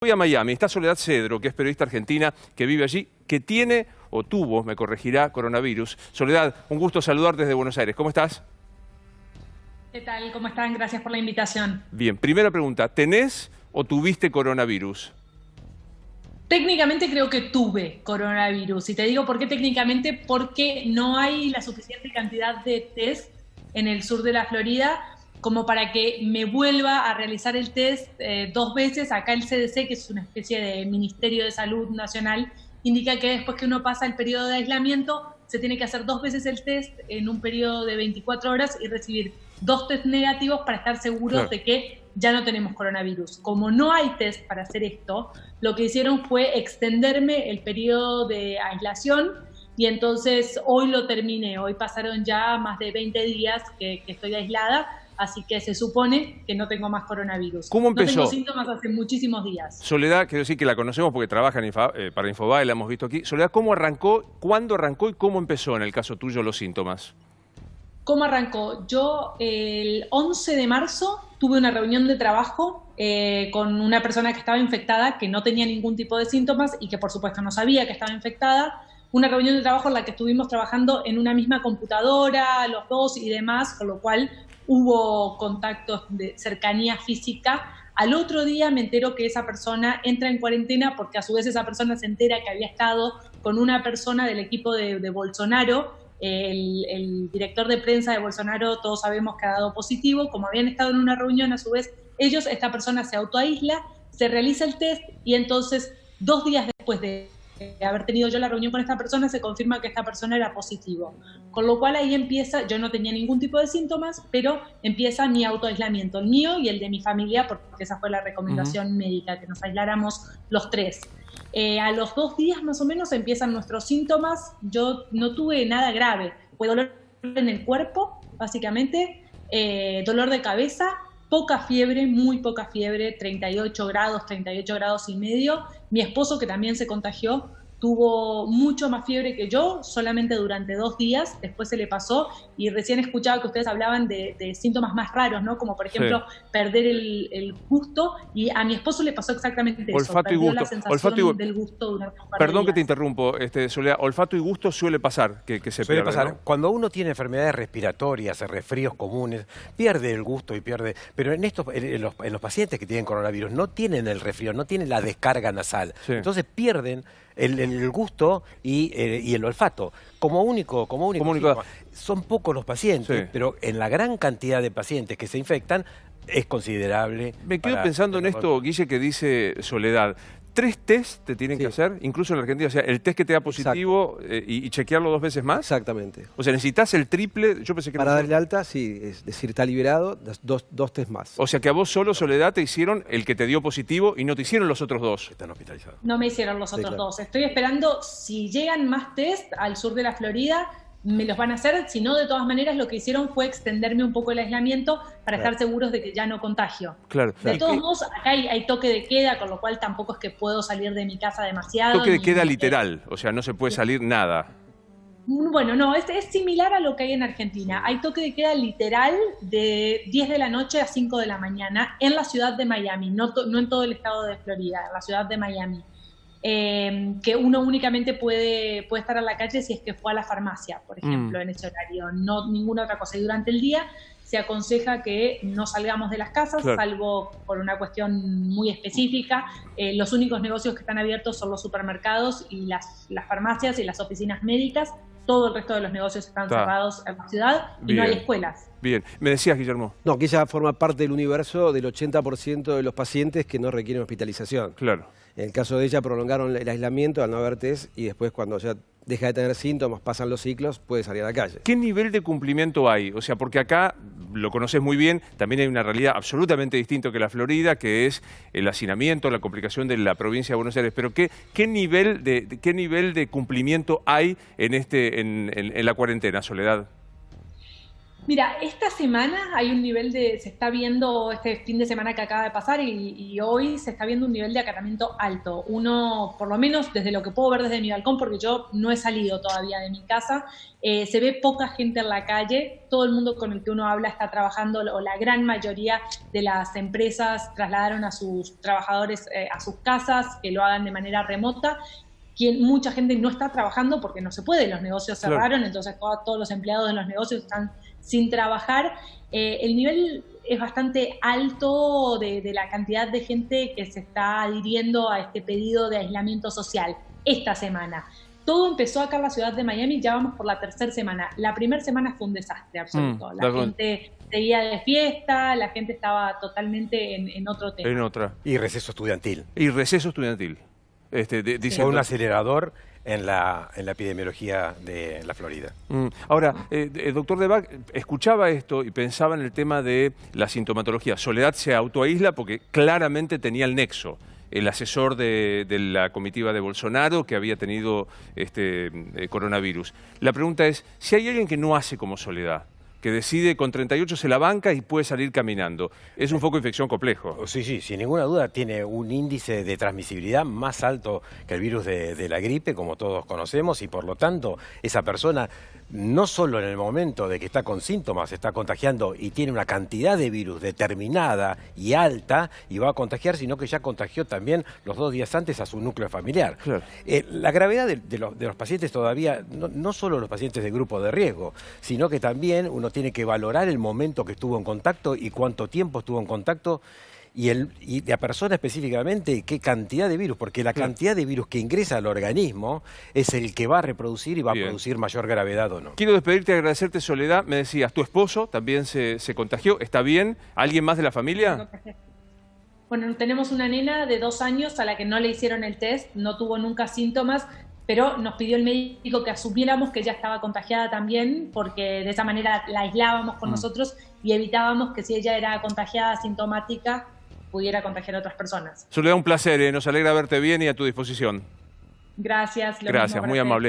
Voy a Miami, está Soledad Cedro, que es periodista argentina, que vive allí, que tiene o tuvo, me corregirá, coronavirus. Soledad, un gusto saludar desde Buenos Aires. ¿Cómo estás? ¿Qué tal? ¿Cómo están? Gracias por la invitación. Bien, primera pregunta, ¿tenés o tuviste coronavirus? Técnicamente creo que tuve coronavirus. Y te digo por qué técnicamente, porque no hay la suficiente cantidad de test en el sur de la Florida como para que me vuelva a realizar el test 2 veces. Acá el CDC, que es una especie de Ministerio de Salud Nacional, indica que después que uno pasa el periodo de aislamiento, se tiene que hacer 2 veces el test en un periodo de 24 horas y recibir 2 test negativos para estar seguros de que ya no tenemos coronavirus. Como no hay test para hacer esto, lo que hicieron fue extenderme el periodo de aislación y entonces hoy lo terminé. Hoy pasaron ya más de 20 días que estoy aislada, así que se supone que no tengo más coronavirus. ¿Cómo empezó? No tengo síntomas hace muchísimos días. Soledad, quiero decir que la conocemos porque trabaja para Infobae, la hemos visto aquí. Soledad, ¿cómo arrancó, cuándo arrancó y cómo empezó en el caso tuyo los síntomas? ¿Cómo arrancó? Yo el 11 de marzo tuve una reunión de trabajo con una persona que estaba infectada, que no tenía ningún tipo de síntomas y que por supuesto no sabía que estaba infectada. Una reunión de trabajo en la que estuvimos trabajando en una misma computadora, los dos y demás, con lo cual hubo contactos de cercanía física. Al otro día me entero que esa persona entra en cuarentena porque a su vez esa persona se entera que había estado con una persona del equipo de Bolsonaro. El director de prensa de Bolsonaro, todos sabemos que ha dado positivo. Como habían estado en una reunión, a su vez esta persona se autoaísla, se realiza el test y entonces 2 días después de haber tenido yo la reunión con esta persona, se confirma que esta persona era positivo. Con lo cual ahí empieza, yo no tenía ningún tipo de síntomas, pero empieza mi autoaislamiento, el mío y el de mi familia, porque esa fue la recomendación médica, que nos aisláramos los 3. A los 2 días más o menos empiezan nuestros síntomas. Yo no tuve nada grave, fue dolor en el cuerpo, básicamente, dolor de cabeza, poca fiebre, muy poca fiebre, 38 grados y medio. Mi esposo, que también se contagió, tuvo mucho más fiebre que yo, solamente durante 2 días, después se le pasó, y recién escuchaba que ustedes hablaban de síntomas más raros, ¿no? Como por ejemplo perder el gusto, y a mi esposo le pasó exactamente eso. Olfato y gusto. La sensación del gusto durante un par de Perdón que días. te interrumpo, Soledad, olfato y gusto suele pasar, que se Suele pierde, pasar. ¿no? Cuando uno tiene enfermedades respiratorias, resfríos comunes, pierde el gusto y pierde... Pero en los pacientes que tienen coronavirus no tienen el resfrío, no tienen la descarga nasal. Sí. Entonces pierden el gusto y el olfato. Como único síntoma. Son pocos los pacientes, pero en la gran cantidad de pacientes que se infectan es considerable. Me quedo pensando en esto, Guille, que dice Soledad. 3 test te tienen que hacer, incluso en la Argentina. O sea, el test que te da positivo y chequearlo 2 veces más. Exactamente. O sea, necesitas el triple. Yo pensé que para darle alta, sí, es decir, está liberado, 2 test más. O sea, que a vos solo, Soledad, te hicieron el que te dio positivo y no te hicieron los otros 2. Están hospitalizados. No me hicieron los otros 2. Estoy esperando, si llegan más test al sur de la Florida, me los van a hacer. Si no, de todas maneras, lo que hicieron fue extenderme un poco el aislamiento para estar seguros de que ya no contagio. Claro. De todos modos, acá hay toque de queda, con lo cual tampoco es que puedo salir de mi casa demasiado. Toque de queda literal, o sea, no se puede salir nada. Bueno, no, es similar a lo que hay en Argentina. Hay toque de queda literal de 10 de la noche a 5 de la mañana en la ciudad de Miami, no en todo el estado de Florida, en la ciudad de Miami. Que uno únicamente puede estar a la calle si es que fue a la farmacia, por ejemplo, en ese horario, no ninguna otra cosa. Y durante el día se aconseja que no salgamos de las casas, salvo por una cuestión muy específica. Los únicos negocios que están abiertos son los supermercados y las farmacias y las oficinas médicas. Todo el resto de los negocios están cerrados en la ciudad y no hay escuelas. Bien. ¿Me decías, Guillermo? No, que ella forma parte del universo del 80% de los pacientes que no requieren hospitalización. Claro. En el caso de ella prolongaron el aislamiento al no haber test y después cuando ya deja de tener síntomas, pasan los ciclos, puede salir a la calle. ¿Qué nivel de cumplimiento hay? O sea, porque acá, lo conoces muy bien, también hay una realidad absolutamente distinta que la Florida, que es el hacinamiento, la complicación de la provincia de Buenos Aires. Pero ¿qué nivel de cumplimiento hay en la cuarentena, Soledad? Mira, esta semana hay un nivel se está viendo, este fin de semana que acaba de pasar y hoy se está viendo un nivel de acatamiento alto. Uno, por lo menos desde lo que puedo ver desde mi balcón, porque yo no he salido todavía de mi casa, se ve poca gente en la calle, todo el mundo con el que uno habla está trabajando, o la gran mayoría de las empresas trasladaron a sus trabajadores a sus casas, que lo hagan de manera remota. Mucha gente no está trabajando porque no se puede, los negocios cerraron, claro. Entonces todos los empleados de los negocios están sin trabajar. El nivel es bastante alto de la cantidad de gente que se está adhiriendo a este pedido de aislamiento social esta semana. Todo empezó acá en la ciudad de Miami, ya vamos por la tercera semana. La primera semana fue un desastre absoluto. La gente seguía de fiesta, la gente estaba totalmente en otro tema. En otra. Y receso estudiantil. Y receso estudiantil. Dice un acelerador en la epidemiología de la Florida. Ahora, el doctor Debac escuchaba esto y pensaba en el tema de la sintomatología. Soledad se autoaísla porque claramente tenía el nexo. El asesor de la comitiva de Bolsonaro que había tenido coronavirus. La pregunta es, si hay alguien que no hace como Soledad, que decide con 38 se la banca y puede salir caminando. Es un foco de infección complejo. Sí, sin ninguna duda tiene un índice de transmisibilidad más alto que el virus de la gripe, como todos conocemos, y por lo tanto esa persona no solo en el momento de que está con síntomas se está contagiando y tiene una cantidad de virus determinada y alta y va a contagiar, sino que ya contagió también los 2 días antes a su núcleo familiar. Claro. La gravedad de los pacientes todavía, no solo los pacientes de grupo de riesgo, sino que también uno tiene que valorar el momento que estuvo en contacto y cuánto tiempo estuvo en contacto y la persona específicamente qué cantidad de virus, porque la cantidad de virus que ingresa al organismo es el que va a reproducir y va a producir mayor gravedad o no. Quiero despedirte y agradecerte, Soledad. Me decías, tu esposo también se contagió, ¿está bien? ¿Alguien más de la familia? Bueno, tenemos una nena de 2 años a la que no le hicieron el test, no tuvo nunca síntomas, pero nos pidió el médico que asumiéramos que ella estaba contagiada también, porque de esa manera la aislábamos con nosotros y evitábamos que si ella era contagiada asintomática, pudiera contagiar a otras personas. Soledad, un placer, nos alegra verte bien y a tu disposición. Gracias. Gracias, muy amable.